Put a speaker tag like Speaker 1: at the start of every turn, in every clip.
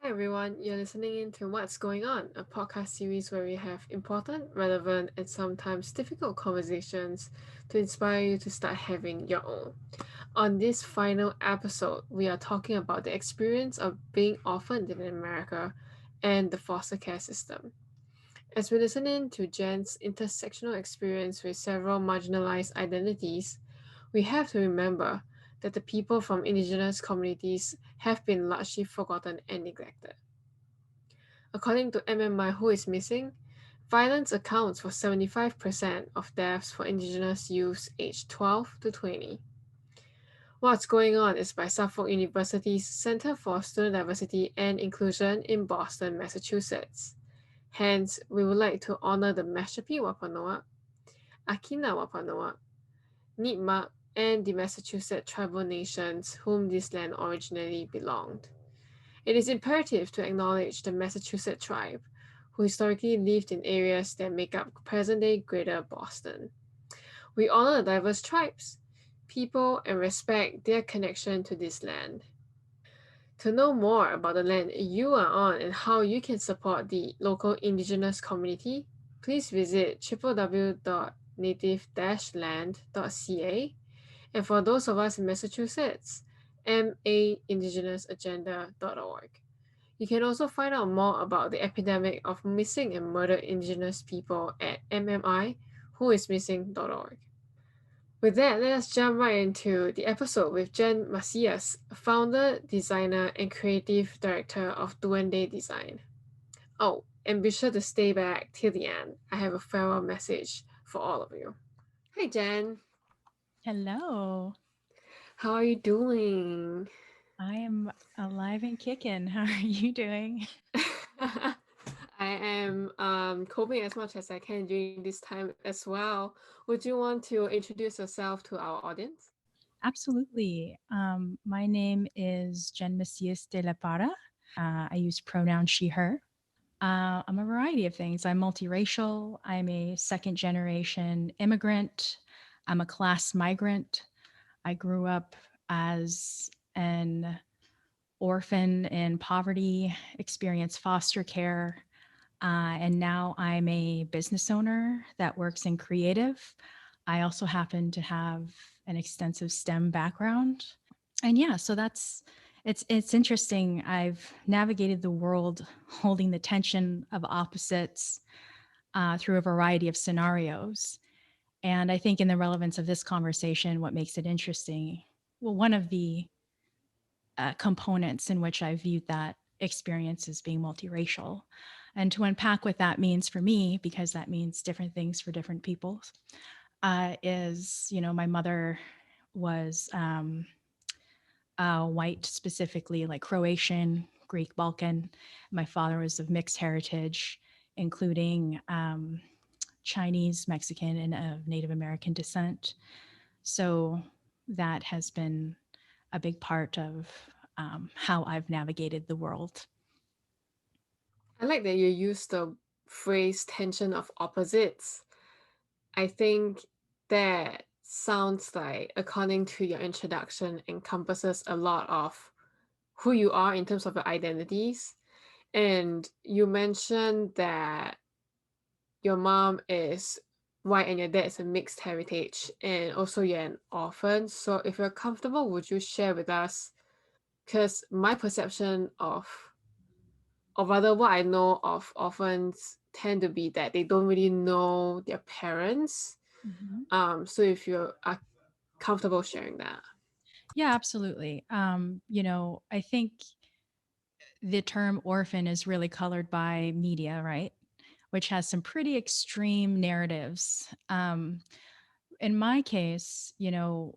Speaker 1: Hi everyone, you're listening in to What's Going On, a podcast series where we have important, relevant, and sometimes difficult conversations to inspire you to start having your own. On this final episode, we are talking about the experience of being orphaned in America and the foster care system. As we listen in to Jen's intersectional experience with several marginalized identities, we have to remember that the people from indigenous communities have been largely forgotten and neglected. According to MMI Who is Missing, violence accounts for 75% of deaths for indigenous youths aged 12 to 20. What's Going On is by Suffolk University's Center for Student Diversity and Inclusion in Boston, Massachusetts. Hence, we would like to honor the Mashpee Wampanoag, Akina Wampanoag, Nipmuc, and the Massachusetts tribal nations whom this land originally belonged. It is imperative to acknowledge the Massachusetts tribe, who historically lived in areas that make up present-day Greater Boston. We honor the diverse tribes, people, and respect their connection to this land. To know more about the land you are on and how you can support the local indigenous community, please visit www.native-land.ca. And for those of us in Massachusetts, maindigenousagenda.org. You can also find out more about the epidemic of missing and murdered Indigenous people at mmI.whoismissing.org. With that, let us jump right into the episode with Jen Macias, founder, designer, and creative director of Duende Design. Oh, and be sure to stay back till the end. I have a farewell message for all of you. Hi, Jen.
Speaker 2: Hello.
Speaker 1: How are you doing?
Speaker 2: I am alive and kicking. How are you doing?
Speaker 1: I am coping as much as I can during this time as well. Would you want to introduce yourself to our audience?
Speaker 2: Absolutely. My name is Jen Macias De La Parra. I use pronouns she, her. I'm a variety of things. I'm multiracial. I'm a second generation immigrant. I'm a class migrant. I grew up as an orphan in poverty, experienced foster care, and now I'm a business owner that works in creative. I also happen to have an extensive STEM background. And yeah, so it's interesting. I've navigated the world holding the tension of opposites through a variety of scenarios. And I think in the relevance of this conversation, what makes it interesting, well, one of the components in which I viewed that experience as being multiracial. And to unpack what that means for me, because that means different things for different people, is, my mother was white, specifically like Croatian, Greek, Balkan. My father was of mixed heritage, including Chinese, Mexican, and of Native American descent. So that has been a big part of how I've navigated the world.
Speaker 1: I like that you use the phrase tension of opposites. I think that sounds like, according to your introduction, encompasses a lot of who you are in terms of your identities. And you mentioned that your mom is white and your dad is a mixed heritage, and also you're an orphan. So if you're comfortable, would you share with us? Because my perception of, or rather what I know of orphans tend to be that they don't really know their parents.
Speaker 2: Mhm.
Speaker 1: So if you are comfortable sharing that.
Speaker 2: Yeah, absolutely. I think the term orphan is really colored by media, right? Which has some pretty extreme narratives. In my case, the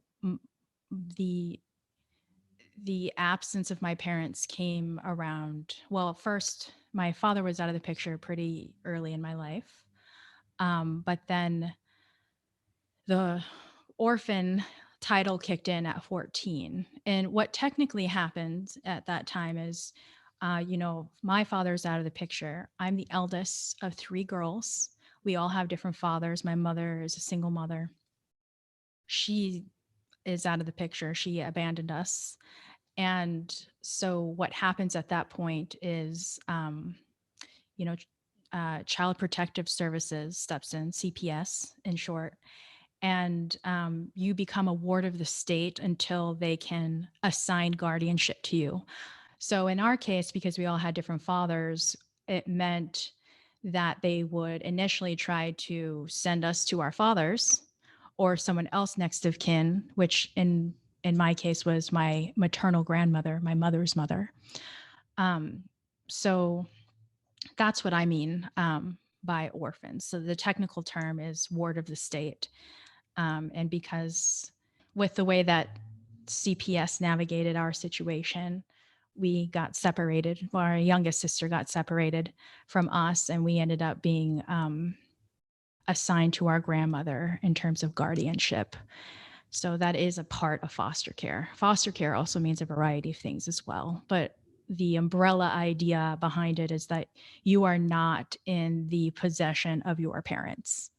Speaker 2: the absence of my parents came around. Well, first, my father was out of the picture pretty early in my life, but then the orphan title kicked in at 14. And what technically happened at that time is, my father's out of the picture. I'm the eldest of three girls. We all have different fathers. My mother is a single mother. She is out of the picture. She abandoned us. And so what happens at that point is, you know, Child Protective Services steps in, CPS in short, and you become a ward of the state until they can assign guardianship to you. So in our case, because we all had different fathers, it meant that they would initially try to send us to our fathers or someone else next of kin, which in my case was my maternal grandmother, my mother's mother. Um, so that's what I mean by orphans. So the technical term is ward of the state. And because with the way that CPS navigated our situation, we got separated. Well, our youngest sister got separated from us, and we ended up being assigned to our grandmother in terms of guardianship. So that is a part of foster care. Foster care also means a variety of things as well. But the umbrella idea behind it is that you are not in the possession of your parents.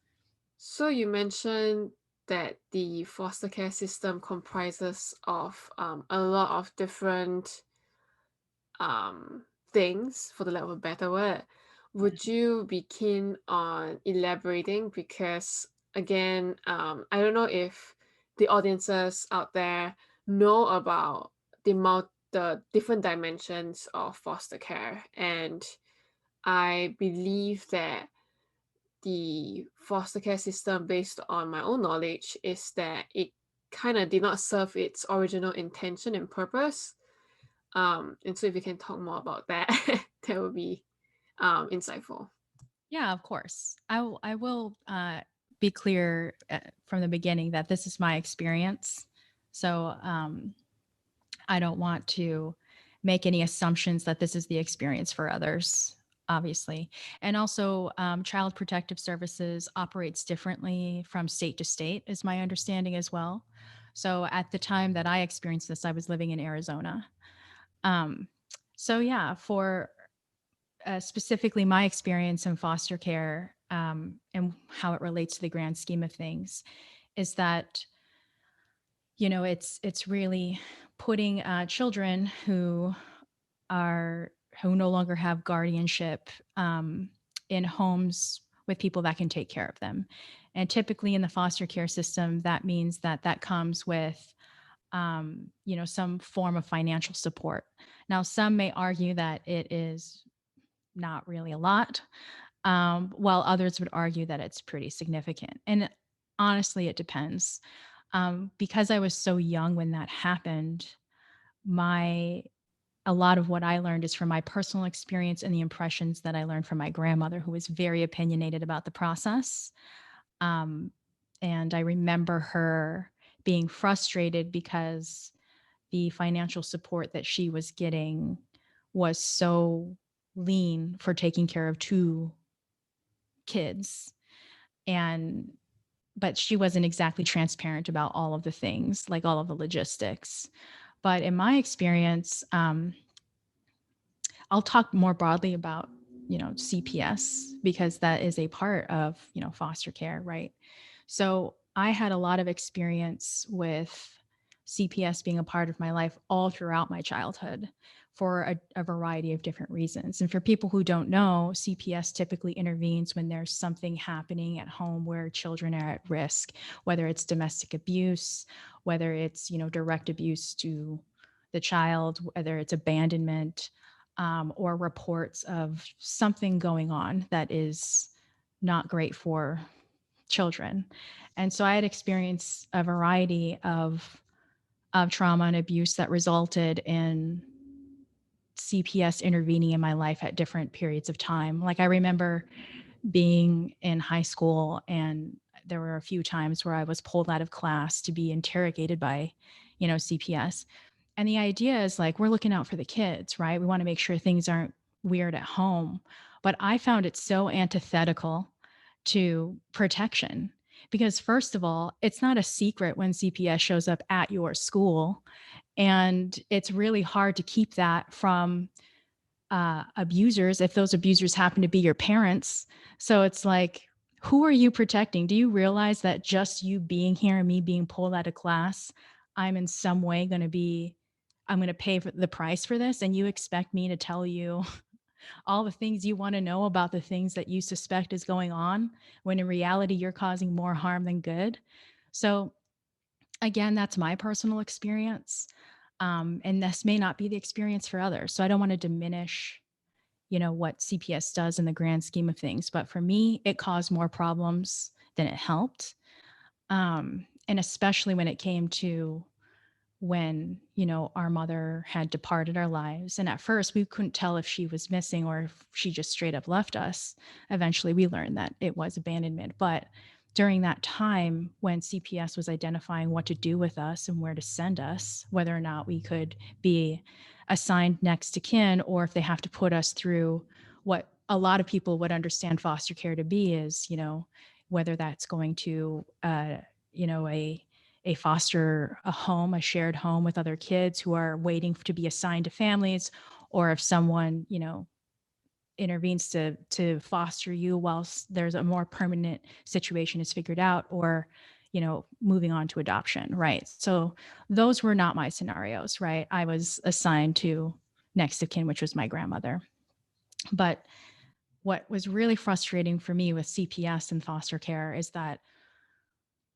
Speaker 1: So you mentioned that the foster care system comprises of a lot of different things, for the lack of a better word. Would you be keen on elaborating? Because again, I don't know if the audiences out there know about the different dimensions of foster care, and I believe that the foster care system, based on my own knowledge, is that it kind of did not serve its original intention and purpose. And so if you can talk more about that, that would be insightful.
Speaker 2: Yeah, of course. I will be clear from the beginning that this is my experience. So I don't want to make any assumptions that this is the experience for others, obviously. And also, Child Protective Services operates differently from state to state, is my understanding as well. So at the time that I experienced this, I was living in Arizona. Um, so yeah, for specifically my experience in foster care and how it relates to the grand scheme of things is that it's really putting children who no longer have guardianship in homes with people that can take care of them. And typically in the foster care system, that means that comes with some form of financial support. Now, some may argue that it is not really a lot, while others would argue that it's pretty significant. And honestly, it depends. Because I was so young when that happened, my a lot of what I learned is from my personal experience and the impressions that I learned from my grandmother, who was very opinionated about the process. Um, and I remember her being frustrated because the financial support that she was getting was so lean for taking care of two kids. And but she wasn't exactly transparent about all of the things, like all of the logistics. But in my experience, I'll talk more broadly about, CPS because that is a part of, foster care, right? So I had a lot of experience with CPS being a part of my life all throughout my childhood for a variety of different reasons. And for people who don't know, CPS typically intervenes when there's something happening at home where children are at risk, whether it's domestic abuse, whether it's, direct abuse to the child, whether it's abandonment, or reports of something going on that is not great for children. And so I had experienced a variety of trauma and abuse that resulted in CPS intervening in my life at different periods of time. Like I remember being in high school and there were a few times where I was pulled out of class to be interrogated by, CPS. And the idea is like, we're looking out for the kids, right? We want to make sure things aren't weird at home. But I found it so antithetical to protection because, first of all, it's not a secret when CPS shows up at your school. And it's really hard to keep that from abusers if those abusers happen to be your parents. So it's like, who are you protecting? Do you realize that just you being here and me being pulled out of class, I'm in some way going to be I'm going to pay for the price for this, and you expect me to tell you all the things you want to know about the things that you suspect is going on, when in reality you're causing more harm than good. So again, that's my personal experience. And this may not be the experience for others. So I don't want to diminish, what CPS does in the grand scheme of things. But for me, it caused more problems than it helped. And especially when it came to when, our mother had departed our lives. And at first, we couldn't tell if she was missing or if she just straight up left us. Eventually, we learned that it was abandonment. But during that time, when CPS was identifying what to do with us and where to send us, whether or not we could be assigned next to kin, or if they have to put us through what a lot of people would understand foster care to be, is, whether that's going to, a foster a home, a shared home with other kids who are waiting to be assigned to families, or if someone, intervenes to foster you whilst there's a more permanent situation is figured out, or, moving on to adoption, right? So those were not my scenarios, right? I was assigned to next of kin, which was my grandmother. But what was really frustrating for me with CPS and foster care is that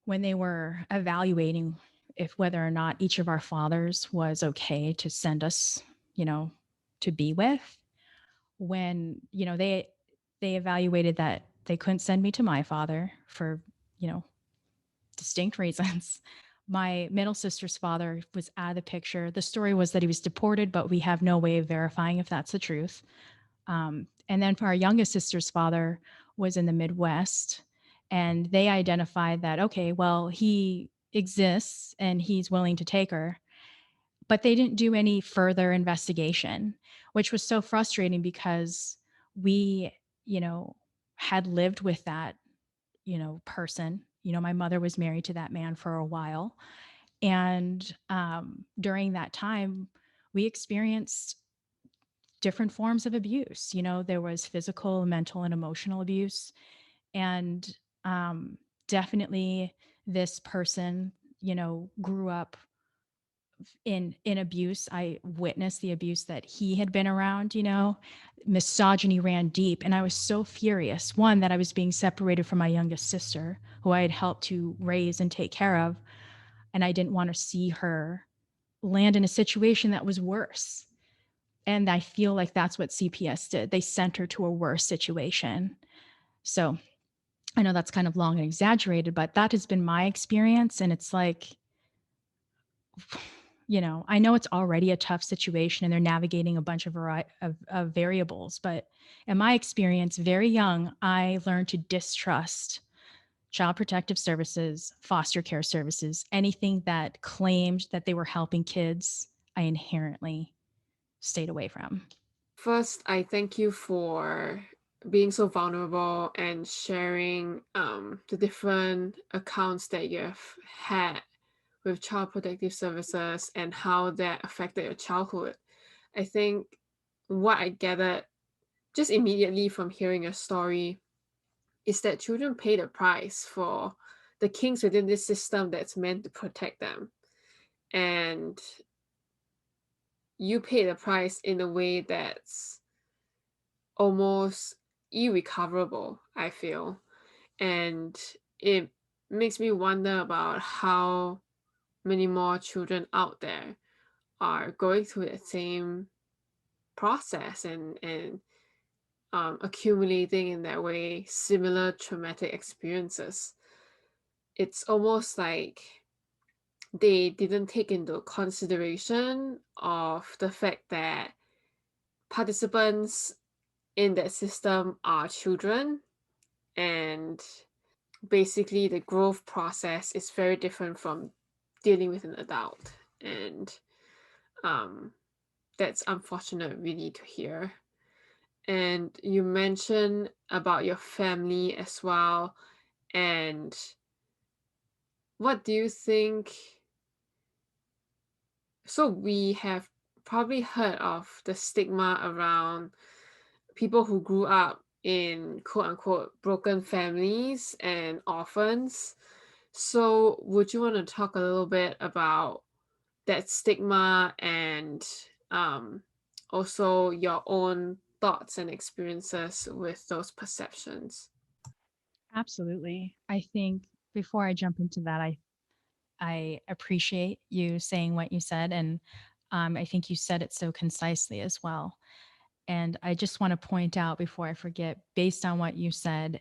Speaker 2: when they were evaluating if whether or not each of our fathers was okay to send us, to be with, when, they evaluated that they couldn't send me to my father for, you know, distinct reasons. My middle sister's father was out of the picture. The story was that he was deported, but we have no way of verifying if that's the truth. And then for our youngest sister's father was in the Midwest, and they identified that, okay, well, he exists and he's willing to take her, but they didn't do any further investigation, which was so frustrating because we, had lived with that, person. My mother was married to that man for a while. And during that time, we experienced different forms of abuse. There was physical, mental, and emotional abuse. And definitely this person, grew up in abuse. I witnessed the abuse that he had been around. Misogyny ran deep, and I was so furious, one, that I was being separated from my youngest sister, who I had helped to raise and take care of, and I didn't want to see her land in a situation that was worse. And I feel like that's what CPS did. They sent her to a worse situation. So I know that's kind of long and exaggerated, but that has been my experience. And it's like, I know it's already a tough situation and they're navigating a bunch of variables, but in my experience, very young, I learned to distrust child protective services, foster care services, anything that claimed that they were helping kids, I inherently stayed away from.
Speaker 1: First, I thank you for being so vulnerable and sharing the different accounts that you have had with child protective services and how that affected your childhood. I think what I gathered just immediately from hearing your story is that children pay the price for the kinks within this system that's meant to protect them. And you pay the price in a way that's almost irrecoverable, I feel. And it makes me wonder about how many more children out there are going through that same process and accumulating in that way similar traumatic experiences. It's almost like they didn't take into consideration of the fact that participants in that system are children, and basically the growth process is very different from dealing with an adult. And um, that's unfortunate really to hear. And you mentioned about your family as well. And what do you think? So, we have probably heard of the stigma around people who grew up in quote unquote broken families and orphans. So, would you want to talk a little bit about that stigma and um, also your own thoughts and experiences with those perceptions.
Speaker 2: Absolutely. I think before I jump into that, I appreciate you saying what you said, and I think you said it so concisely as well. And I just want to point out before I forget, based on what you said,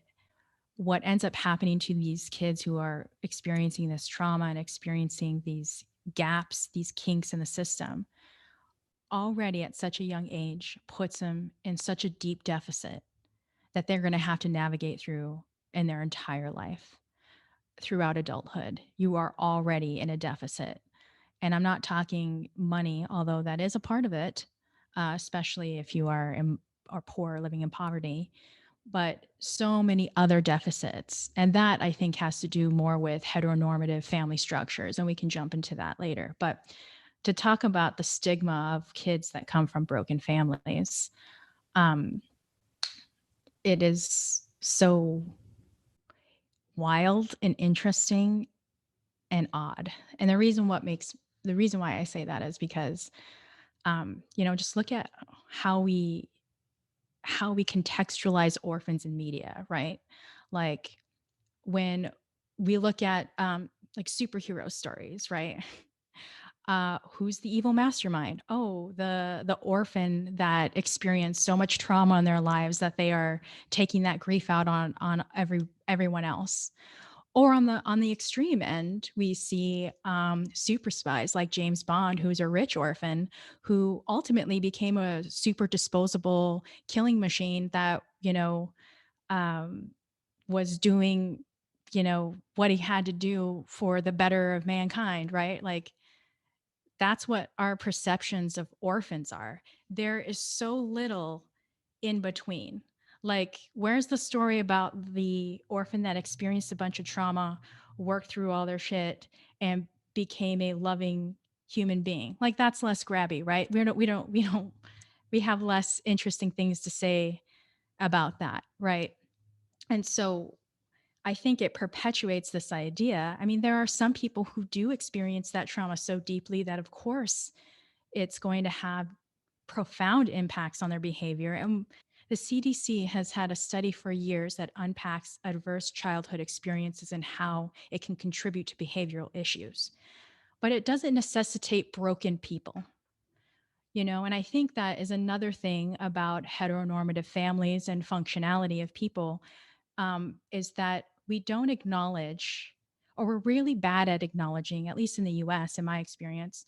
Speaker 2: what ends up happening to these kids who are experiencing this trauma and experiencing these gaps, these kinks in the system, already at such a young age puts them in such a deep deficit that they're going to have to navigate through in their entire life throughout adulthood. You are already in a deficit. And I'm not talking money, although that is a part of it, especially if you are poor, living in poverty, but so many other deficits. And that I think has to do more with heteronormative family structures. And we can jump into that later. But to talk about the stigma of kids that come from broken families, um, it is so wild and interesting and odd. And the reason why I say that is because just look at how we contextualize orphans in media, right? Like when we look at like superhero stories, right? Who's the evil mastermind? Oh, the orphan that experienced so much trauma in their lives that they are taking that grief out on everyone else. Or on the extreme end, we see super spies like James Bond, who's a rich orphan who ultimately became a super disposable killing machine that um, was doing what he had to do for the better of mankind, right? Like that's what our perceptions of orphans are. There is so little in between. Like, where's the story about the orphan that experienced a bunch of trauma, worked through all their shit, and became a loving human being? Like, that's less grabby, right? We have less interesting things to say about that, right? And so I think it perpetuates this idea. I mean, there are some people who do experience that trauma so deeply that, of course, it's going to have profound impacts on their behavior. And the CDC has had a study for years that unpacks adverse childhood experiences and how it can contribute to behavioral issues. But it doesn't necessitate broken people. And I think that is another thing about heteronormative families and functionality of people, is that we don't acknowledge, or we're really bad at acknowledging, at least in the US, in my experience,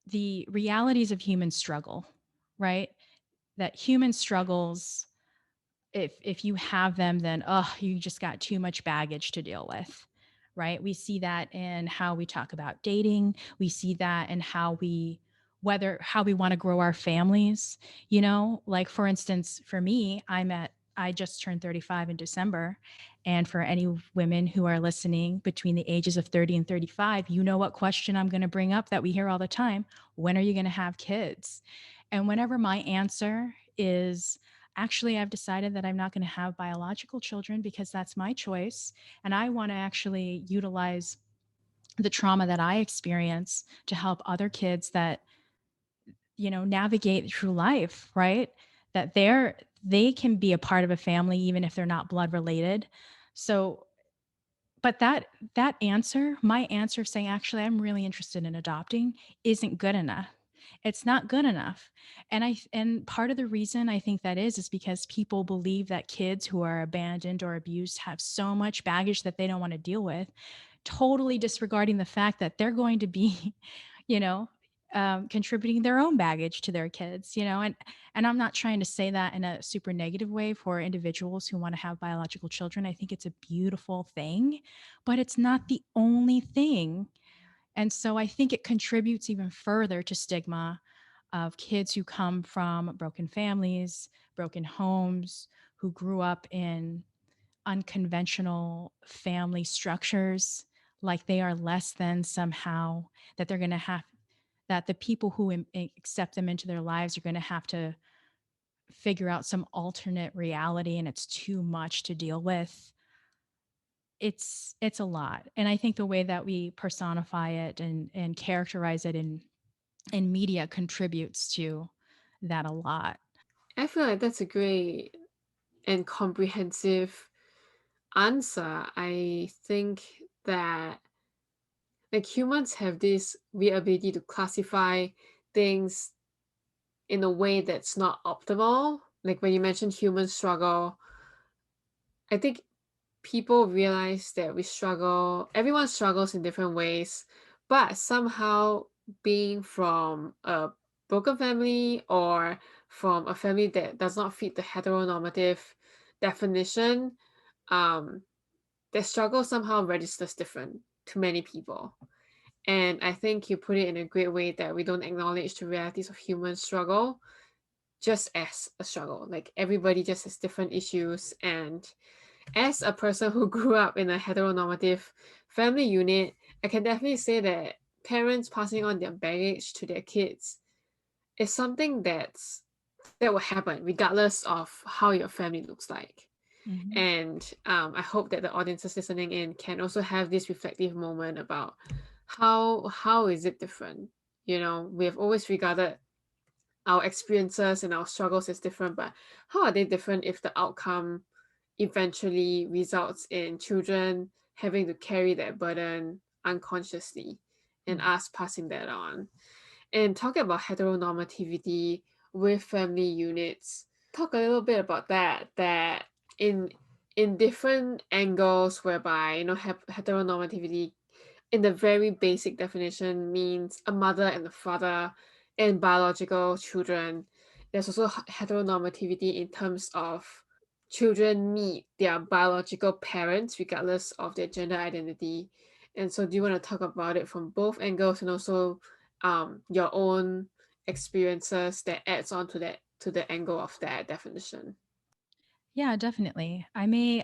Speaker 2: the realities of human struggle, right? That human struggles, if you have them, then you just got too much baggage to deal with, right? We see that in how we talk about dating. We see that in how we want to grow our families. Like for instance, for me, I just turned 35 in December. And for any women who are listening between the ages of 30 and 35, you know what question I'm going to bring up that we hear all the time: when are you going to have kids? And whenever my answer is, actually, I've decided that I'm not going to have biological children because that's my choice, and I want to actually utilize the trauma that I experience to help other kids that navigate through life, right? That they can be a part of a family even if they're not blood related. So, but that answer, my answer saying, actually, I'm really interested in adopting, isn't good enough. It's not good enough. And part of the reason I think that is because people believe that kids who are abandoned or abused have so much baggage that they don't want to deal with, totally disregarding the fact that they're going to be, you know, contributing their own baggage to their kids, and I'm not trying to say that in a super negative way for individuals who want to have biological children. I think it's a beautiful thing, but it's not the only thing. And so I think it contributes even further to stigma of kids who come from broken families, broken homes, who grew up in unconventional family structures, like they are less than somehow, that they're going to have, that the people who accept them into their lives are going to have to figure out some alternate reality and it's too much to deal with. it's a lot. And I think the way that we personify it and characterize it in media contributes to that a lot.
Speaker 1: I feel like that's a great and comprehensive answer. I think that like humans have this weird ability to classify things in a way that's not optimal. Like when you mentioned human struggle, I think people realize that we struggle, everyone struggles in different ways, but somehow being from a broken family or from a family that does not fit the heteronormative definition, um, their struggle somehow registers different to many people. And I think you put it in a great way that we don't acknowledge the realities of human struggle just as a struggle. Like everybody just has different issues. And as a person who grew up in a heteronormative family unit, I can definitely say that parents passing on their baggage to their kids is something that will happen regardless of how your family looks like.
Speaker 2: Mm-hmm.
Speaker 1: And I hope that the audiences listening in can also have this reflective moment about how is it different. You know, we have always regarded our experiences and our struggles as different, but how are they different if the outcome eventually results in children having to carry that burden unconsciously and us passing that on? And talking about heteronormativity with family units, talk a little bit about that in in different angles whereby heteronormativity in the very basic definition means a mother and a father and biological children. There's also heteronormativity in terms of children meet their biological parents regardless of their gender identity. And so, do you want to talk about it from both angles and also your own experiences that adds on to the angle of that definition?
Speaker 2: Yeah, definitely. I may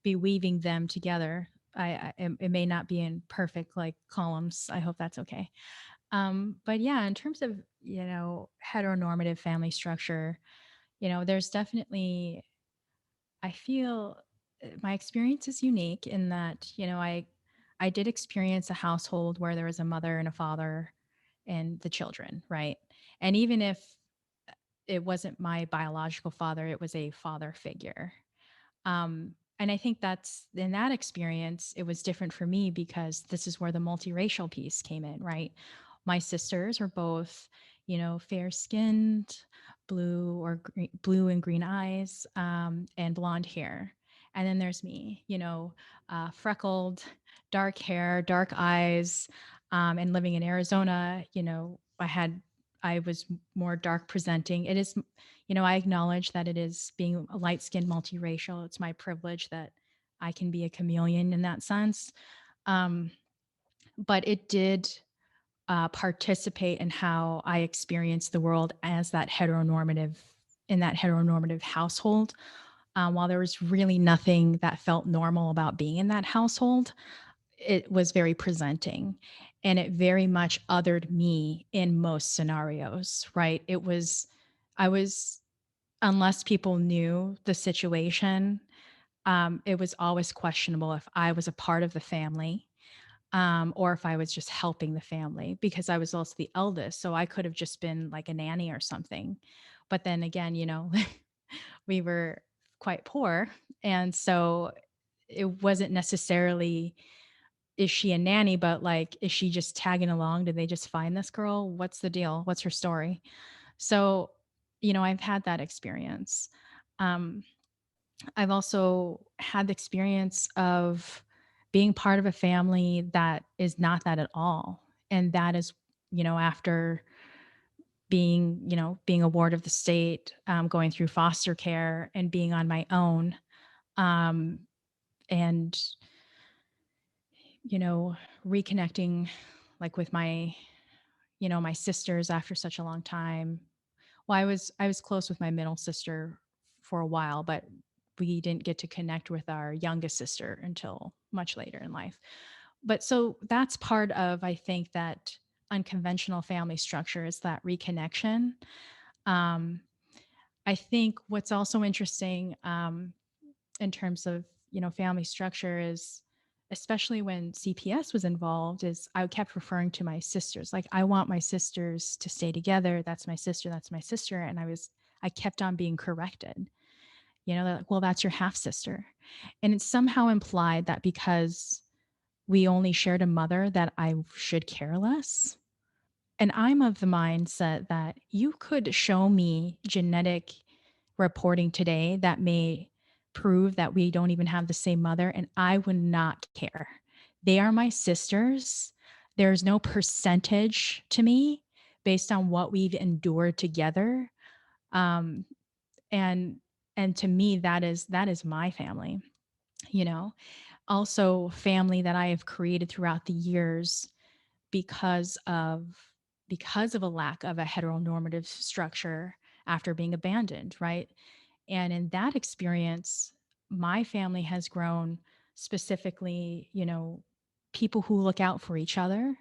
Speaker 2: be weaving them together. It may not be in perfect like columns. I hope that's okay. But yeah, in terms of heteronormative family structure, there's definitely, I feel my experience is unique in that I did experience a household where there was a mother and a father and the children, right? And even if it wasn't my biological father, it was a father figure. And I think that's in that experience, it was different for me because this is where the multiracial piece came in, right? My sisters are both, fair skinned, blue and green eyes, and blonde hair. And then there's me, freckled, dark hair, dark eyes, and living in Arizona. I was more dark presenting. It is, I acknowledge that it is being a light skinned multiracial. It's my privilege that I can be a chameleon in that sense. Um, but it did participate in how I experienced the world as in that heteronormative household. While there was really nothing that felt normal about being in that household, it was very presenting and it very much othered me in most scenarios, right? I was, unless people knew the situation, it was always questionable if I was a part of the family, or if I was just helping the family because I was also the eldest. So I could have just been like a nanny or something. But then again, we were quite poor. And so it wasn't necessarily, is she a nanny, but like, is she just tagging along? Did they just find this girl? What's the deal? What's her story? So, I've had that experience. Um, I've also had the experience of being part of a family that is not that at all. And that is, after being a ward of the state, going through foster care and being on my own. Um, and, you know, reconnecting like with my sisters after such a long time. Well, I was close with my middle sister for a while, but we didn't get to connect with our youngest sister until much later in life. But so that's part of, I think, that unconventional family structure is that reconnection. Um, I think what's also interesting, in terms of family structure is, especially when CPS was involved, is I kept referring to my sisters. Like, I want my sisters to stay together. That's my sister. That's my sister. And I kept on being corrected. They're like, well, that's your half sister. And it's somehow implied that because we only shared a mother that I should care less. And I'm of the mindset that you could show me genetic reporting today that may prove that we don't even have the same mother, and I would not care. They are my sisters. There's no percentage to me based on what we've endured together. Um, and to me, that is my family, you know. Also, family that I have created throughout the years because of a lack of a heteronormative structure after being abandoned, right? And in that experience, my family has grown, specifically, people who look out for each other.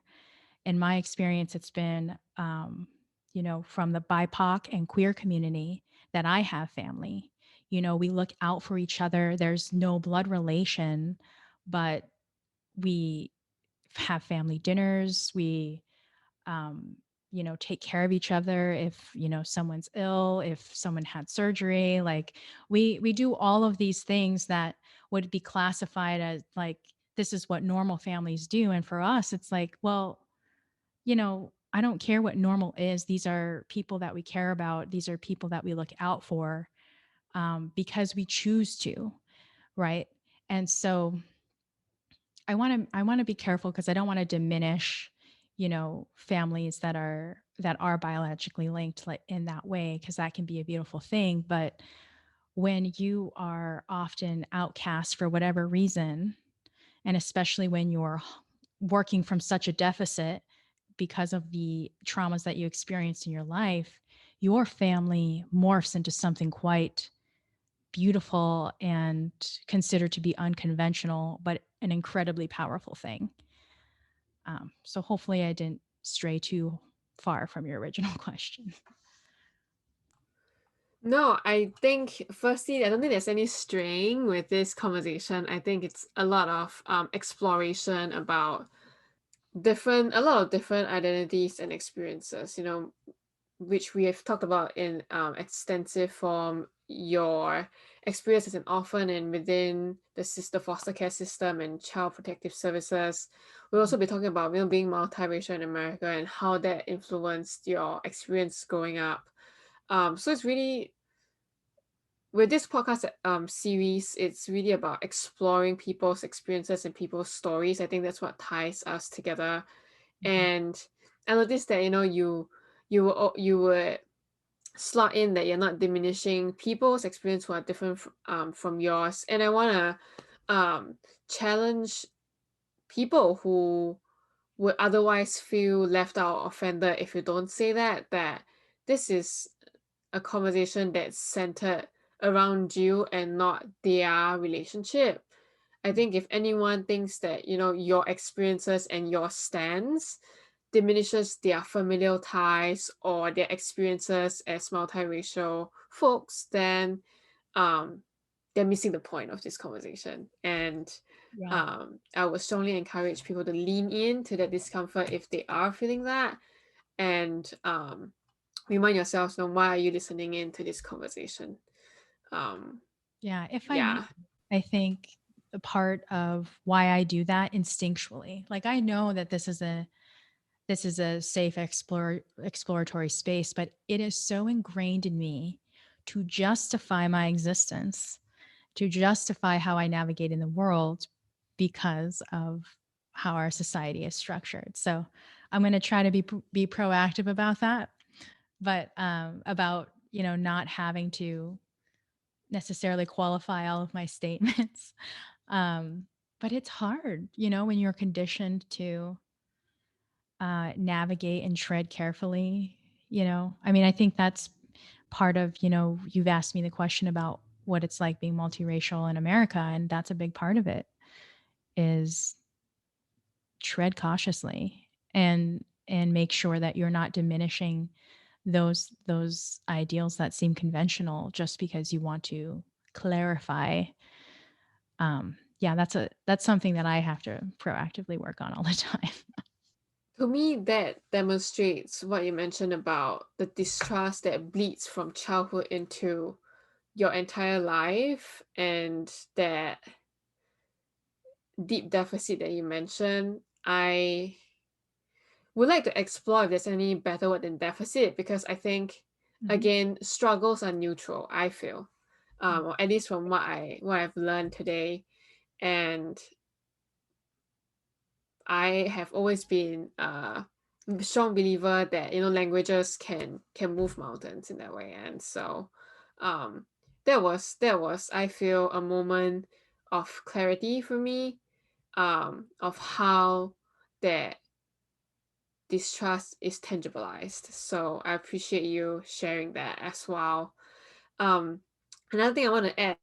Speaker 2: In my experience, it's been, from the BIPOC and queer community that I have family. We look out for each other. There's no blood relation, but we have family dinners. We take care of each other if, someone's ill, if someone had surgery. Like, we do all of these things that would be classified as like, this is what normal families do. And for us, it's like, well, I don't care what normal is. These are people that we care about. These are people that we look out for, because we choose to, right? And so I want to be careful because I don't want to diminish, families that are biologically linked, like, in that way, because that can be a beautiful thing. But when you are often outcast for whatever reason, and especially when you're working from such a deficit because of the traumas that you experienced in your life, your family morphs into something quite beautiful and considered to be unconventional, but an incredibly powerful thing. So hopefully I didn't stray too far from your original question.
Speaker 1: No, I think firstly, I don't think there's any straying with this conversation. I think it's a lot of exploration about a lot of different identities and experiences, which we have talked about in extensive form. Your experience as an orphan and within the foster care system and child protective services. We'll also be talking about being multiracial in America and how that influenced your experience growing up. So it's really, with this podcast series, it's really about exploring people's experiences and people's stories. I think that's what ties us together.
Speaker 2: Mhm.
Speaker 1: And I noticed that you would slot in that you're not diminishing people's experience who are different from yours. And I want to challenge people who would otherwise feel left out or offended if you don't say that this is a conversation that's centered around you and not their relationship. I think if anyone thinks that, your experiences and your stance diminishes their familial ties or their experiences as multiracial folks, then um, they're missing the point of this conversation. And
Speaker 2: Yeah.
Speaker 1: I would strongly encourage people to lean into that discomfort if they are feeling that, and remind yourselves, why are you listening into this conversation? Um,
Speaker 2: Yeah. If I may,
Speaker 1: yeah.
Speaker 2: I think a part of why I do that instinctually, like, I know that this is a safe exploratory space, but it is so ingrained in me to justify my existence, to justify how I navigate in the world because of how our society is structured. So I'm going to try to be proactive about that, but about not having to necessarily qualify all of my statements. um, but it's hard, when you're conditioned to navigate and tread carefully. I mean, I think that's part of, you've asked me the question about what it's like being multiracial in America, and that's a big part of it, is tread cautiously and make sure that you're not diminishing those ideals that seem conventional just because you want to clarify Yeah, that's something that I have to proactively work on all the time.
Speaker 1: To me, that demonstrates what you mentioned about the distrust that bleeds from childhood into your entire life, and that deep deficit that you mentioned. I would like to explore if there's any better word than deficit, because I think,
Speaker 2: Mhm.
Speaker 1: again, struggles are neutral, I feel. Or at least from what I've learned today. And I have always been a strong believer that, languages can move mountains in that way. And so um that was, I feel, a moment of clarity for me, of how that distrust is tangibilized. So I appreciate you sharing that as well. Um, Another thing I want to add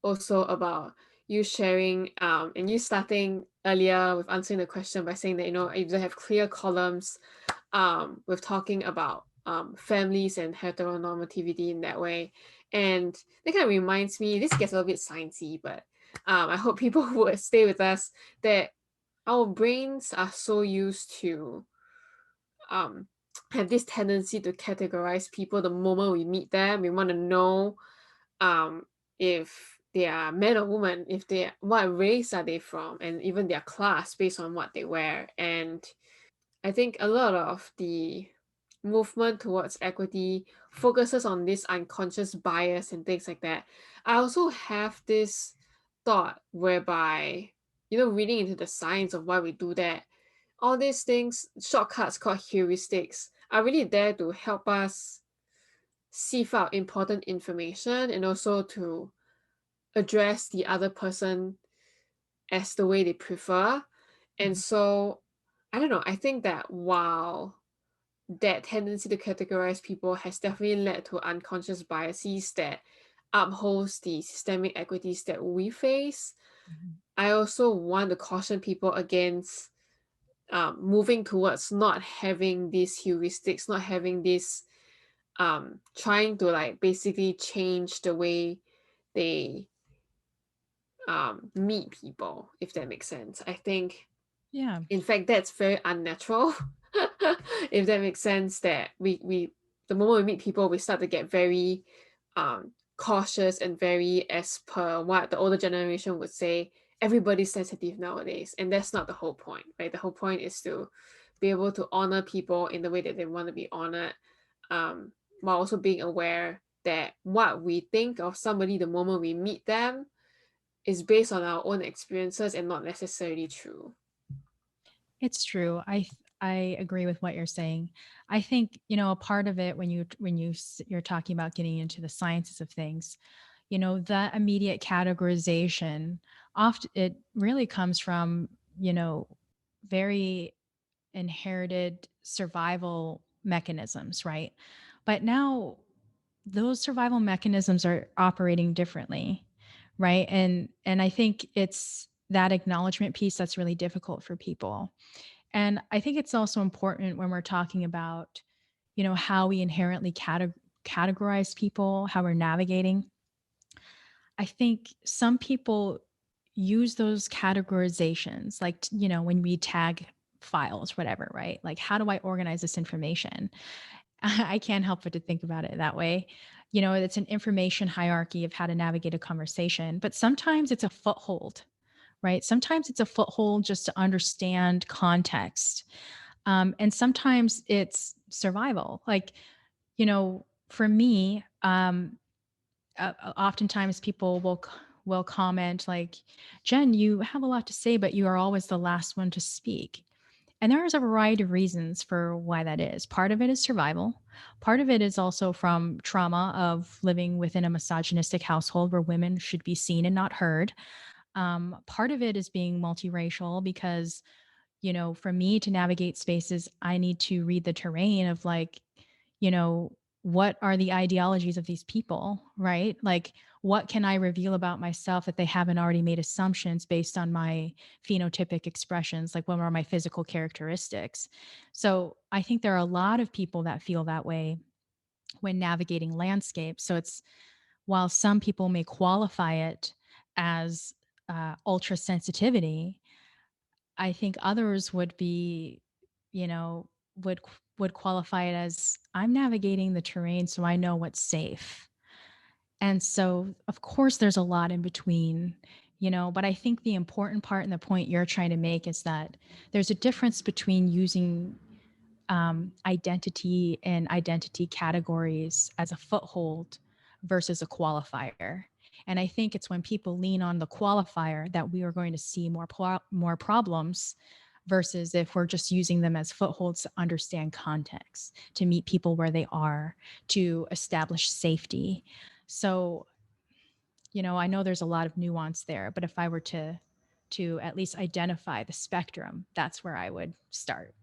Speaker 1: also about you sharing, and you starting earlier with answering the question by saying that, if they have clear columns, with talking about families and heteronormativity in that way. And that kind of reminds me, this gets a little bit sciencey, but I hope people would stay with us, that our brains are so used to um have this tendency to categorize people the moment we meet them. We want to know um if they are man or woman, if they what race are they from, and even their class based on what they wear. And I think a lot of the movement towards equity focuses on this unconscious bias and things like that. I also have this thought whereby, reading into the science of why we do that, all these things, shortcuts called heuristics, are really there to help us sieve out important information, and also to address the other person as the way they prefer. And
Speaker 2: Mhm.
Speaker 1: so, I don't know, I think that while that tendency to categorize people has definitely led to unconscious biases that upholds the systemic equities that we face,
Speaker 2: Mhm.
Speaker 1: I also want to caution people against moving towards not having these heuristics, not having this, trying to like basically change the way they meet people, if that makes sense. I think,
Speaker 2: Yeah.
Speaker 1: in fact, that's very unnatural. If that makes sense, that we the moment we meet people, we start to get very cautious and very, as per what the older generation would say, everybody's sensitive nowadays, and that's not the whole point, right? The whole point is to be able to honor people in the way that they want to be honored, um, while also being aware that what we think of somebody the moment we meet them is based on our own experiences and not necessarily true.
Speaker 2: It's true. I agree with what you're saying. I think, a part of it, you're talking about getting into the sciences of things, that immediate categorization, often it really comes from, very inherited survival mechanisms, right? But now those survival mechanisms are operating differently, right? And I think it's that acknowledgement piece that's really difficult for people. And I think it's also important when we're talking about, how we inherently categorize people, how we're navigating. I think some people use those categorizations, like, when we tag files, whatever, right? Like, how do I organize this information? I can't help but to think about it that way. It's an information hierarchy of how to navigate a conversation, but sometimes it's a foothold, right? Sometimes it's a foothold just to understand context. And sometimes it's survival. Like, for me, oftentimes people will comment like, Jen, you have a lot to say, but you are always the last one to speak. And there is a variety of reasons for why that is. Part of it is survival. Part of it is also from trauma of living within a misogynistic household where women should be seen and not heard. Part of it is being multiracial because, for me to navigate spaces, I need to read the terrain of like, you know, what are the ideologies of these people, right? Like, what can I reveal about myself that they haven't already made assumptions based on my phenotypic expressions? Like, what are my physical characteristics? So I think there are a lot of people that feel that way when navigating landscapes. So it's while some people may qualify it as ultra sensitivity, I think others would be, you know, would qualify it as I'm navigating the terrain so I know what's safe. And so, of course, there's a lot in between, but I think the important part and the point you're trying to make is that there's a difference between using identity and identity categories as a foothold versus a qualifier. And I think it's when people lean on the qualifier that we are going to see more problems versus if we're just using them as footholds to understand context, to meet people where they are, to establish safety. So, I know there's a lot of nuance there, but if I were to at least identify the spectrum, that's where I would start.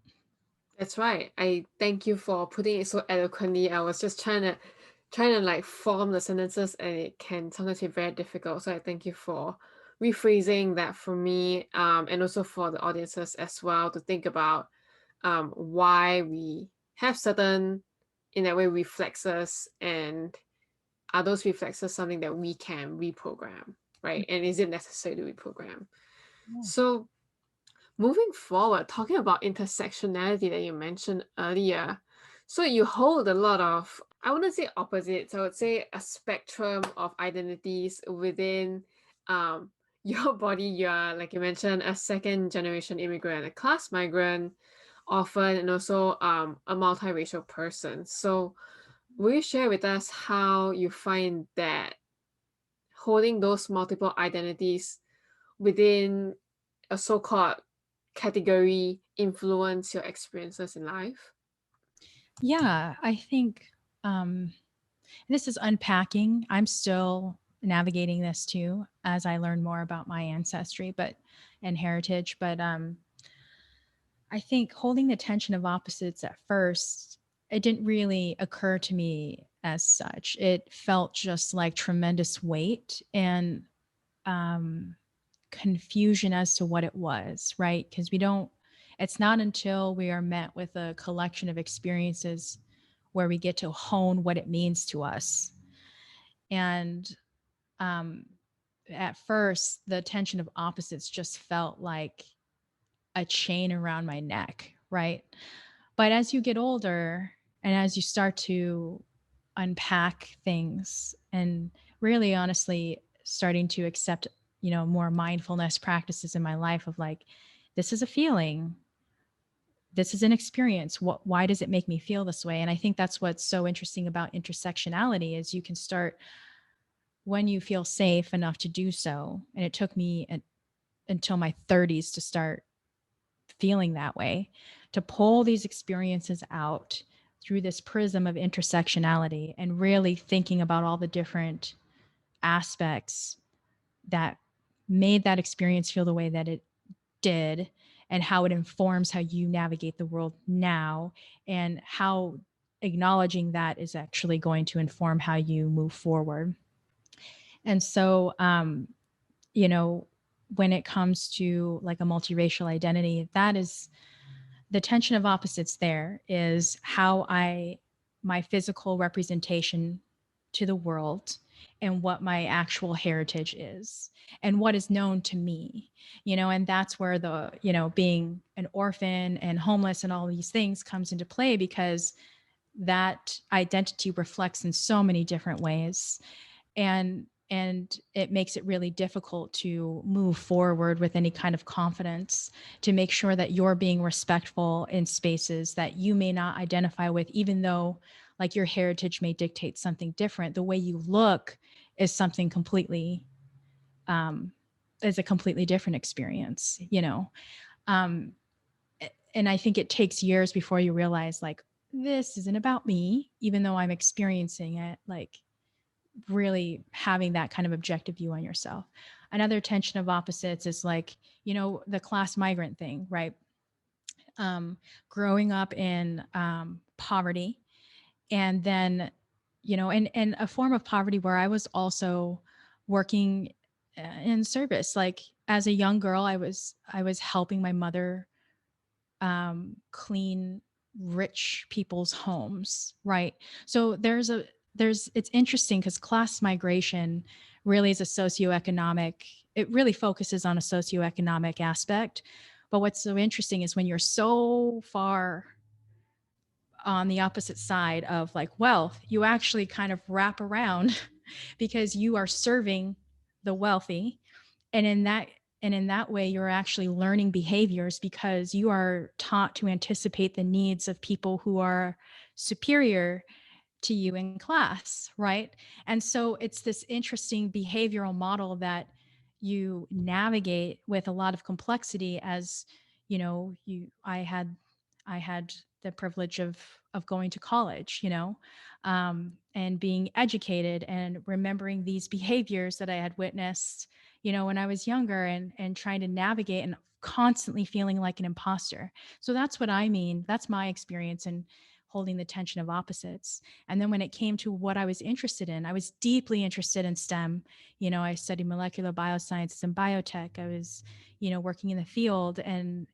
Speaker 1: That's right. I thank you for putting it so eloquently. I was just trying to like form the sentences, and it can sometimes be very difficult. So I thank you for rephrasing that for me, and also for the audiences as well to think about why we have certain, in that way, reflexes, and are those reflexes something that we can reprogram, right? And is it necessary to reprogram?
Speaker 2: Yeah.
Speaker 1: So moving forward, talking about intersectionality that you mentioned earlier, so you hold a lot of, I wouldn't say opposites, I would say a spectrum of identities within your body. You are, like you mentioned, a second generation immigrant, a class migrant, orphan, and also a multiracial person. So will you share with us how you find that holding those multiple identities within a so-called category influence your experiences in life?
Speaker 2: Yeah, I think this is unpacking. I'm still navigating this too as I learn more about my ancestry and heritage. But I think holding the tension of opposites at first, it didn't really occur to me as such. It felt just like tremendous weight and um, confusion as to what it was, right? Because it's not until we are met with a collection of experiences where we get to hone what it means to us. And um, at first, the tension of opposites just felt like a chain around my neck, right? But as you get older and as you start to unpack things and really honestly starting to accept, more mindfulness practices in my life of like, this is a feeling, this is an experience. Why does it make me feel this way? And I think that's what's so interesting about intersectionality is you can start when you feel safe enough to do so. And it took me until my 30s to start feeling that way, to pull these experiences out through this prism of intersectionality and really thinking about all the different aspects that made that experience feel the way that it did and how it informs how you navigate the world now and how acknowledging that is actually going to inform how you move forward. And so, when it comes to like a multiracial identity, that is the tension of opposites. There is how my physical representation to the world and what my actual heritage is and what is known to me, and that's where the, being an orphan and homeless and all these things comes into play because that identity reflects in so many different ways. And it makes it really difficult to move forward with any kind of confidence, to make sure that you're being respectful in spaces that you may not identify with, even though like your heritage may dictate something different. The way you look is something completely is a completely different experience, um, and I think it takes years before you realize like this isn't about me, even though I'm experiencing it, like really having that kind of objective view on yourself. Another tension of opposites is like, the class migrant thing, right? Growing up in poverty, and then, and a form of poverty where I was also working in service. Like as a young girl, I was helping my mother clean rich people's homes, right? So it's interesting because class migration really is a socioeconomic it really focuses on a socioeconomic aspect. But what's so interesting is when you're so far on the opposite side of like wealth, you actually kind of wrap around because you are serving the wealthy. And in that way you're actually learning behaviors because you are taught to anticipate the needs of people who are superior to you in class, right? And so it's this interesting behavioral model that you navigate with a lot of complexity as, I had the privilege of going to college, and being educated and remembering these behaviors that I had witnessed, when I was younger, and trying to navigate and constantly feeling like an imposter. So that's what I mean. That's my experience in holding the tension of opposites. And then when it came to what I was interested in, I was deeply interested in STEM. I studied molecular biosciences and biotech. I was, working in the field and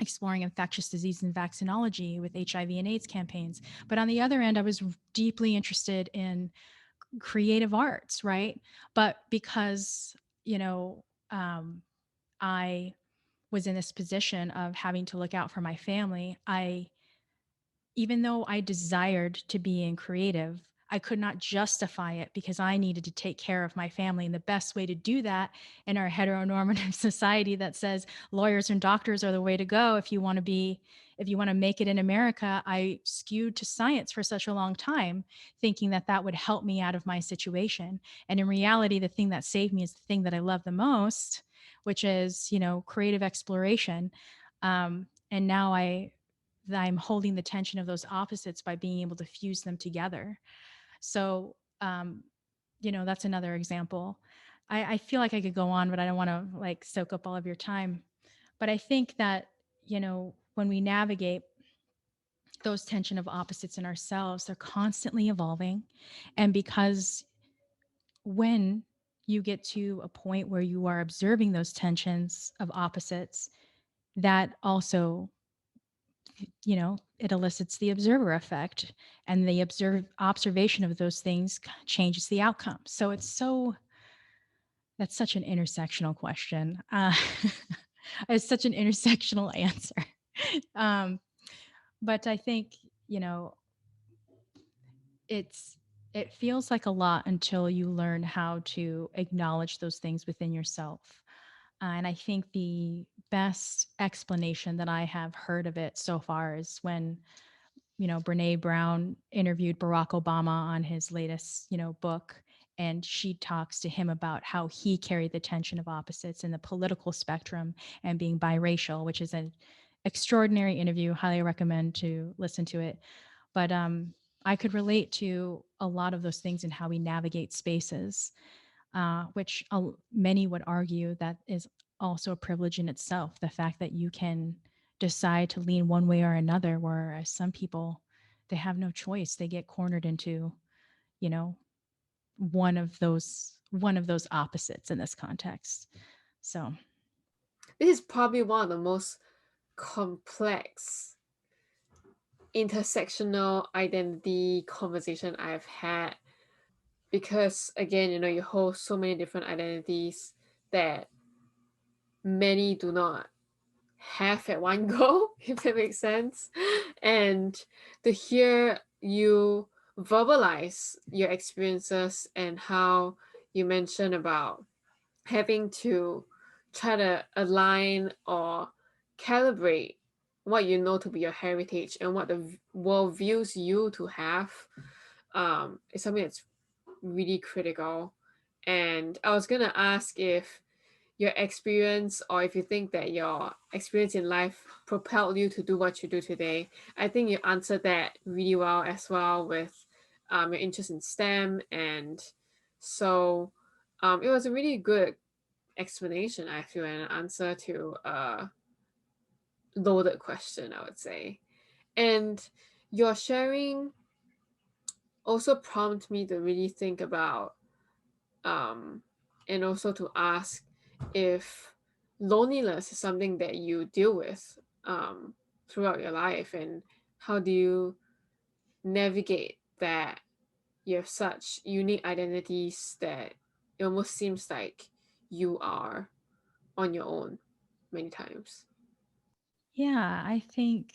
Speaker 2: exploring infectious disease and vaccinology with HIV and AIDS campaigns. But on the other end, I was deeply interested in creative arts, right? But because, I was in this position of having to look out for my family, even though I desired to be in creative, I could not justify it because I needed to take care of my family. And the best way to do that in our heteronormative society that says lawyers and doctors are the way to go if you want to make it in America, I skewed to science for such a long time, thinking that that would help me out of my situation. And in reality, the thing that saved me is the thing that I love the most, which is, creative exploration. And now I'm holding the tension of those opposites by being able to fuse them together. So, that's another example. I feel like I could go on, but I don't want to like soak up all of your time. But I think that, when we navigate those tension of opposites in ourselves, they're constantly evolving. And because when you get to a point where you are observing those tensions of opposites, that also, it elicits the observer effect, and the observation of those things changes the outcome. So that's such an intersectional question. It's such an intersectional answer. um, but I think, you know it's it feels like a lot until you learn how to acknowledge those things within yourself. And I think the best explanation that I have heard of it so far is when, Brene Brown interviewed Barack Obama on his latest, book. And she talks to him about how he carried the tension of opposites in the political spectrum and being biracial, which is an extraordinary interview. Highly recommend to listen to it. But I could relate to a lot of those things in how we navigate spaces, which many would argue that is also a privilege in itself. The fact that you can decide to lean one way or another, whereas some people, they have no choice. They get cornered into, you know, one of those opposites in this context. So
Speaker 1: This is probably one of the most complex intersectional identity conversation I've had, because again, you hold so many different identities that many do not have at one go, if that makes sense. And to hear you verbalize your experiences and how you mentioned about having to try to align or calibrate what you know to be your heritage and what the world views you to have, is something that's really critical. And I was gonna ask if your experience, or if you think that your experience in life propelled you to do what you do today. I think you answered that really well as well with your interest in STEM. And so it was a really good explanation, I feel, and an answer to a loaded question, I would say. And your sharing also prompted me to really think about, um, and also to ask if loneliness is something that you deal with throughout your life, and how do you navigate that. You have such unique identities that it almost seems like you are on your own many times.
Speaker 2: Yeah, I think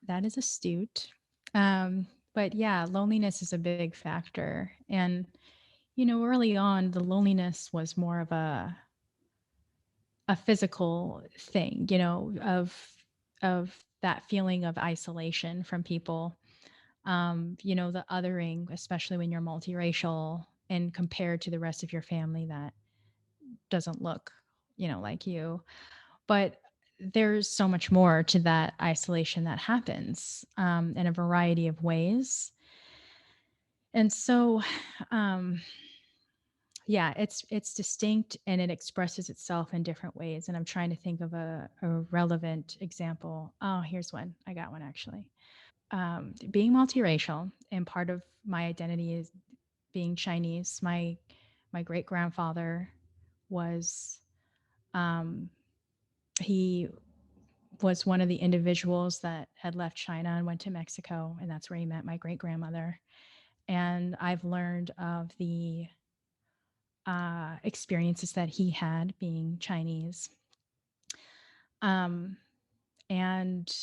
Speaker 2: that is astute. Um, but yeah, loneliness is a big factor. And, early on, the loneliness was more of a physical thing, of that feeling of isolation from people. The othering, especially when you're multiracial and compared to the rest of your family that doesn't look, like you. But there's so much more to that isolation that happens in a variety of ways. And so, um, yeah, it's distinct and it expresses itself in different ways. And I'm trying to think of a relevant example. Oh, here's one. I got one actually. Being multiracial, and part of my identity is being Chinese. My great grandfather was um, he was one of the individuals that had left China and went to Mexico, and that's where he met my great grandmother. And I've learned of the experiences that he had being Chinese, um, and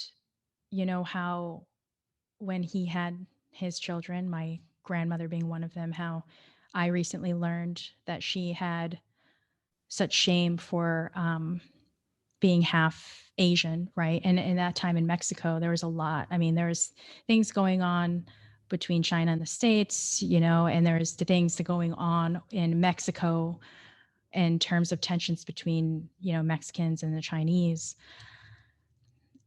Speaker 2: how when he had his children, my grandmother being one of them, how I recently learned that she had such shame for being half Asian, right? And in that time in Mexico, there was a lot. I mean, there was things going on between China and the States, and there's the things that going on in Mexico in terms of tensions between, Mexicans and the Chinese.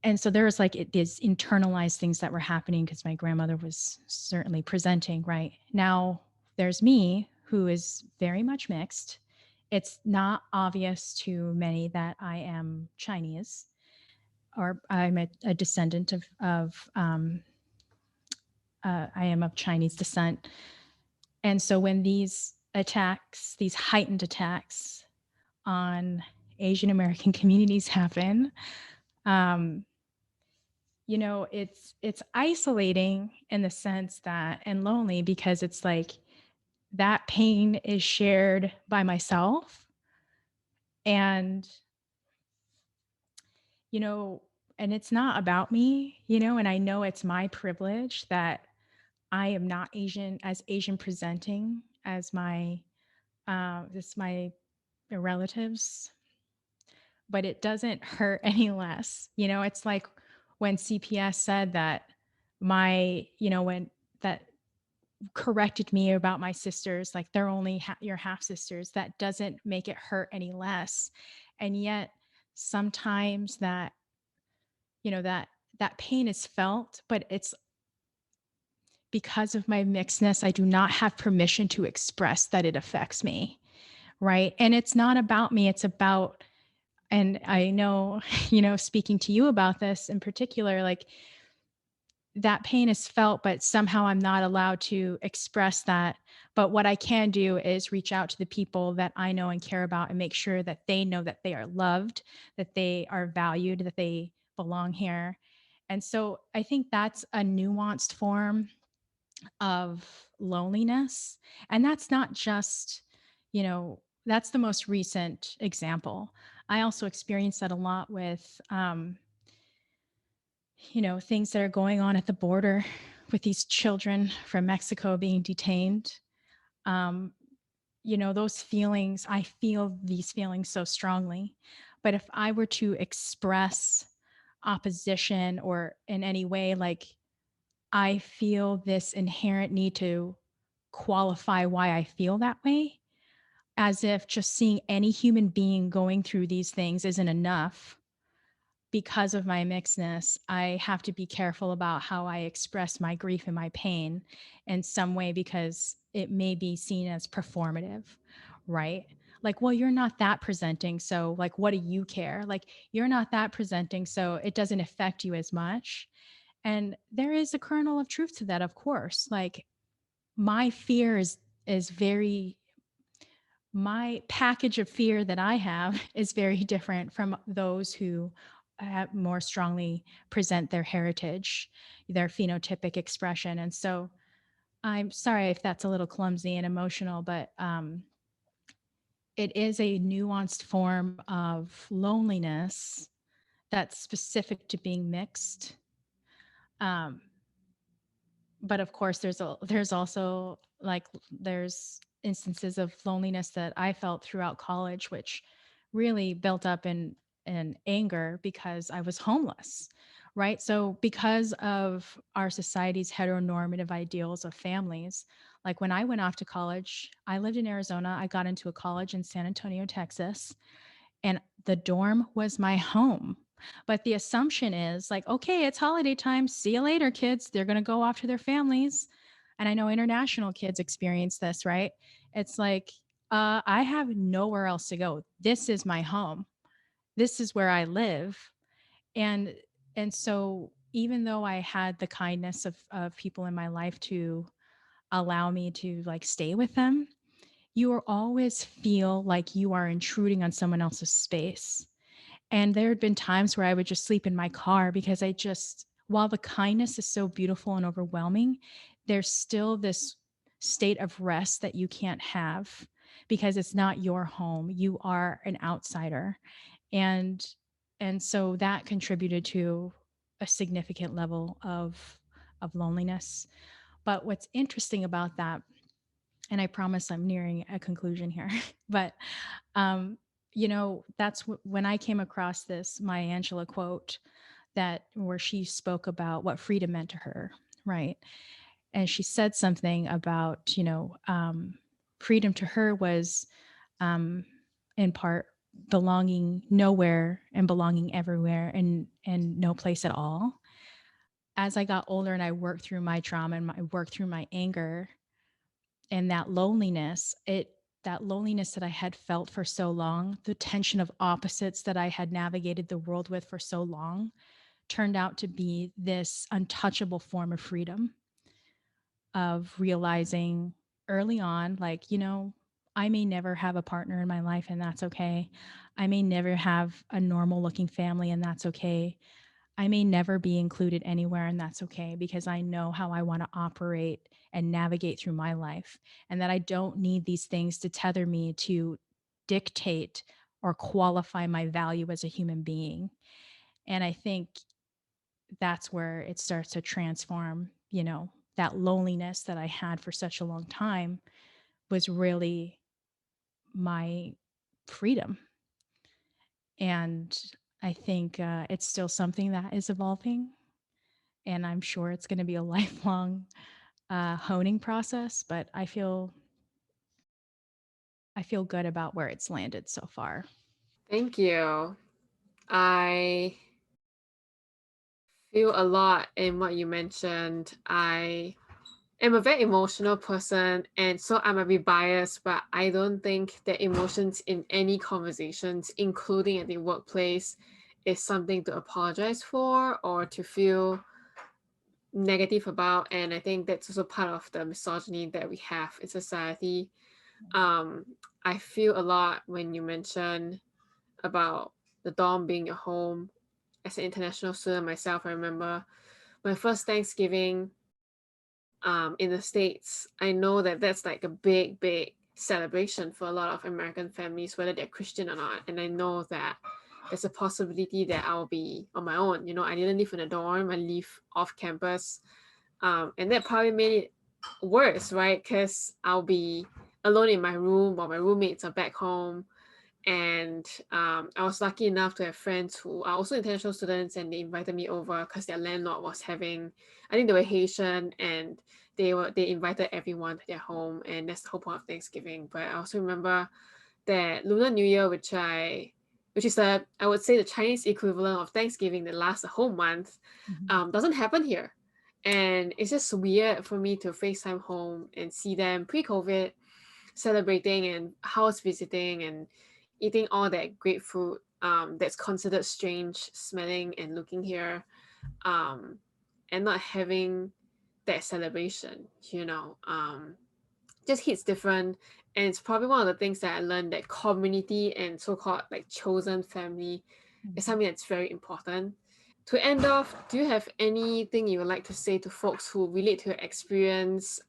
Speaker 2: And so there was like these internalized things that were happening because my grandmother was certainly presenting, right? Now there's me who is very much mixed. It's not obvious to many that I am Chinese or I'm a descendant of I am of Chinese descent. And so when these attacks, these heightened attacks on Asian American communities happen, um, it's isolating in the sense that, and lonely because it's like that pain is shared by myself. And, you know, and it's not about me, and I know it's my privilege that I am not Asian presenting as my relatives, but it doesn't hurt any less. It's like when CPS said that when that corrected me about my sisters, like they're only your half sisters, that doesn't make it hurt any less. And yet sometimes that pain is felt, but it's because of my mixedness, I do not have permission to express that it affects me. Right. And it's not about me, it's about, and I know, speaking to you about this in particular, like that pain is felt, but somehow I'm not allowed to express that. But what I can do is reach out to the people that I know and care about and make sure that they know that they are loved, that they are valued, that they belong here. And so I think that's a nuanced form of loneliness. And that's not just, that's the most recent example. I also experienced that a lot with, things that are going on at the border with these children from Mexico being detained. Um, those feelings, I feel these feelings so strongly. But if I were to express opposition or in any way, like I feel this inherent need to qualify why I feel that way, as if just seeing any human being going through these things isn't enough. Because of my mixedness, I have to be careful about how I express my grief and my pain in some way because it may be seen as performative, right? Like, well, you're not that presenting. So, like, what do you care? Like, you're not that presenting. So, it doesn't affect you as much. And there is a kernel of truth to that, of course. Like, my fear is very my package of fear that I have is very different from those who more strongly present their heritage, their phenotypic expression. And so I'm sorry if that's a little clumsy and emotional, but it is a nuanced form of loneliness that's specific to being mixed. Um, but of course, there's also like there's instances of loneliness that I felt throughout college, which really built up in anger because I was homeless, right? So because of our society's heteronormative ideals of families, like when I went off to college, I lived in Arizona. I got into a college in San Antonio, Texas, and the dorm was my home. But the assumption is like, okay, it's holiday time. See you later, kids. They're going to go off to their families. And I know international kids experience this, right? It's like, I have nowhere else to go. This is my home. This is where I live. And so even though I had the kindness of people in my life to allow me to like stay with them, you will always feel like you are intruding on someone else's space. And there had been times where I would just sleep in my car because I just, while the kindness is so beautiful and overwhelming, there's still this state of rest that you can't have because it's not your home. You are an outsider. And so that contributed to a significant level of loneliness. But what's interesting about that, and I promise I'm nearing a conclusion here, but um, that's when I came across this Maya Angelou quote that where she spoke about what freedom meant to her, right? And she said something about, freedom to her was um, in part belonging nowhere and belonging everywhere and no place at all. As I got older and I worked through my trauma and I worked through my anger, and that loneliness that I had felt for so long, the tension of opposites that I had navigated the world with for so long, turned out to be this untouchable form of freedom, of realizing early on, like, I may never have a partner in my life, and that's okay. I may never have a normal looking family, and that's okay. I may never be included anywhere, and that's okay because I know how I want to operate and navigate through my life, and that I don't need these things to tether me to dictate or qualify my value as a human being. And I think that's where it starts to transform, that loneliness that I had for such a long time was really my freedom. And I think it's still something that is evolving, and I'm sure it's going to be a lifelong honing process. But I feel good about where it's landed so far.
Speaker 1: Thank you. I feel a lot in what you mentioned. I am a very emotional person, and so I might be biased, but I don't think that emotions in any conversations, including at the workplace, is something to apologize for or to feel negative about. And I think that's also part of the misogyny that we have in society. Um, I feel a lot when you mention about the dorm being your home. As an international student myself, I remember my first Thanksgiving in the States. I know that that's like a big, big celebration for a lot of American families, whether they're Christian or not. And I know that there's a possibility that I'll be on my own. You know, I didn't live in a dorm, I live off campus. And that probably made it worse, right? Because I'll be alone in my room while my roommates are back home. And I was lucky enough to have friends who are also international students, and they invited me over because their landlord was having, I think they were Haitian, and they invited everyone to their home, and that's the whole point of Thanksgiving. But I also remember that Lunar New Year, which is I would say the Chinese equivalent of Thanksgiving that lasts a whole month,
Speaker 2: Mhm.
Speaker 1: doesn't happen here. And it's just weird for me to FaceTime home and see them pre-COVID celebrating and house visiting and eating all that great food that's considered strange smelling and looking here, um, and not having that celebration, just hits different. And it's probably one of the things that I learned, that community and so-called like chosen family is
Speaker 2: Mhm.
Speaker 1: something that's very important. To end off, do you have anything you would like to say to folks who relate to your experience,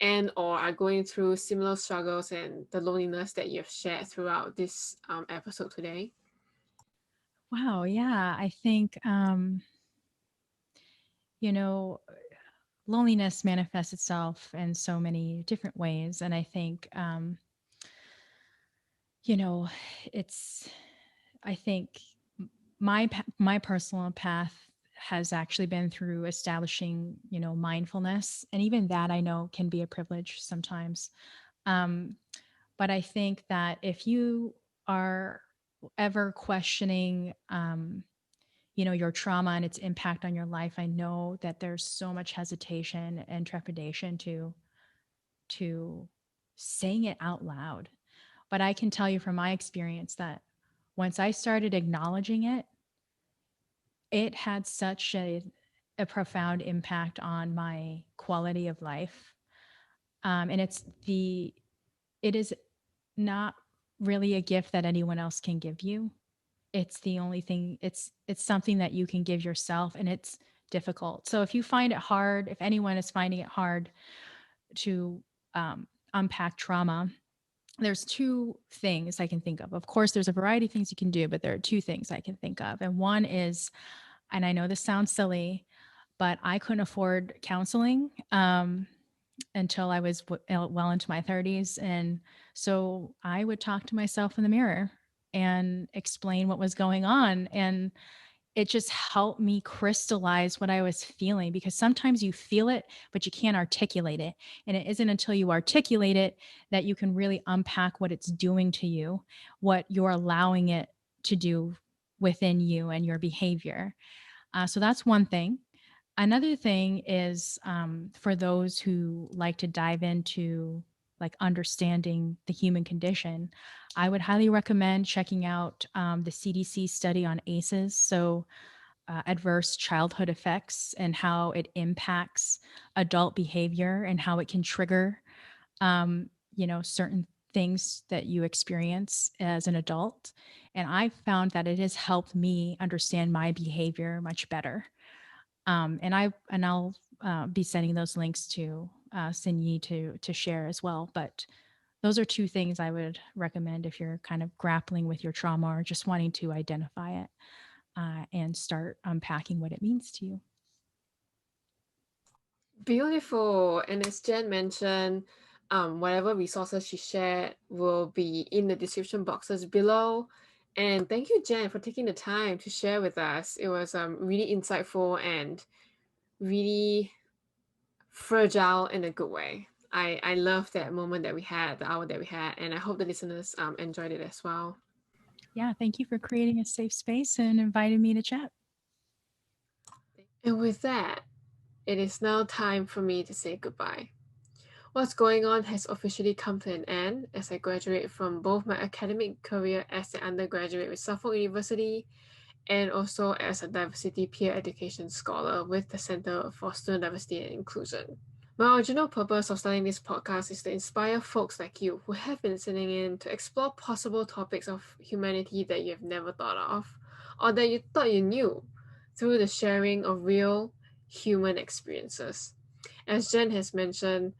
Speaker 1: and or are going through similar struggles and the loneliness that you've shared throughout this episode today?
Speaker 2: Wow, yeah, I think you know, loneliness manifests itself in so many different ways, and I think you know, it's I think my personal path has actually been through establishing, mindfulness, and even that I know can be a privilege sometimes. Um, but I think that if you are ever questioning, your trauma and its impact on your life, I know that there's so much hesitation and trepidation to saying it out loud. But I can tell you from my experience that once I started acknowledging it, it had such a profound impact on my quality of life. And it is not really a gift that anyone else can give you. It's the only thing, it's something that you can give yourself, and it's difficult. So if you find it hard, if anyone is finding it hard to unpack trauma, there's two things I can think of. Of course, there's a variety of things you can do, but there are two things I can think of. And one is, and I know this sounds silly, but I couldn't afford counseling until I was well into my 30s. And so I would talk to myself in the mirror and explain what was going on. And it just helped me crystallize what I was feeling, because sometimes you feel it, but you can't articulate it. And it isn't until you articulate it that you can really unpack what it's doing to you, what you're allowing it to do within you and your behavior. So that's one thing. Another thing is, for those who like to dive into like understanding the human condition, I would highly recommend checking out the CDC study on ACEs. So adverse childhood effects, and how it impacts adult behavior and how it can trigger, certain things that you experience as an adult. And I found that it has helped me understand my behavior much better. I'll be sending those links to Xin Yi to share as well. But those are two things I would recommend if you're kind of grappling with your trauma or just wanting to identify it and start unpacking what it means to you.
Speaker 1: Beautiful. And as Jen mentioned, whatever resources she shared will be in the description boxes below. And thank you, Jen, for taking the time to share with us. It was really insightful and really fragile in a good way. I love that moment that we had, the hour that we had, and I hope the listeners enjoyed it as well.
Speaker 2: Yeah, thank you for creating a safe space and inviting me to chat.
Speaker 1: And with that, it is now time for me to say goodbye. What's Going On has officially come to an end as I graduate from both my academic career as an undergraduate with Suffolk University and also as a diversity peer education scholar with the Center for Student Diversity and Inclusion. My original purpose of starting this podcast is to inspire folks like you who have been listening in to explore possible topics of humanity that you have never thought of or that you thought you knew through the sharing of real human experiences. As Jen has mentioned,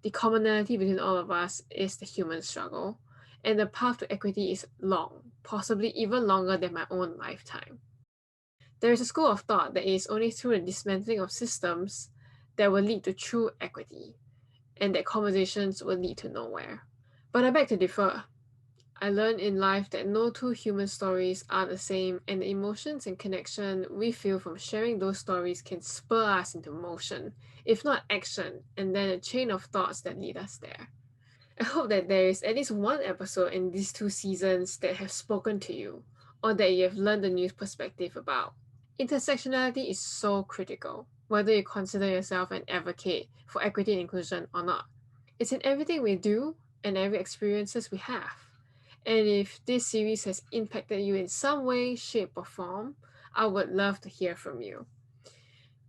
Speaker 1: the commonality between all of us is the human struggle, and the path to equity is long, possibly even longer than my own lifetime. There is a school of thought that it is only through the dismantling of systems that will lead to true equity, and that conversations will lead to nowhere. But I beg to differ. I learned in life that no two human stories are the same, and the emotions and connection we feel from sharing those stories can spur us into motion, if not action, and then a chain of thoughts that lead us there. I hope that there is at least one episode in these two seasons that have spoken to you, or that you have learned a new perspective about. Intersectionality is so critical, whether you consider yourself an advocate for equity and inclusion or not. It's in everything we do and every experiences we have. And if this series has impacted you in some way, shape, or form, I would love to hear from you.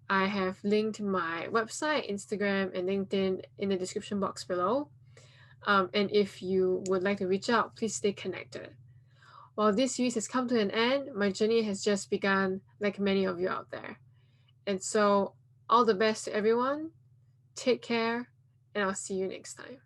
Speaker 1: I have linked my website, Instagram, and LinkedIn in the description box below. And if you would like to reach out, please stay connected. While this series has come to an end, my journey has just begun, like many of you out there. And so, all the best to everyone. Take care and I'll see you next time.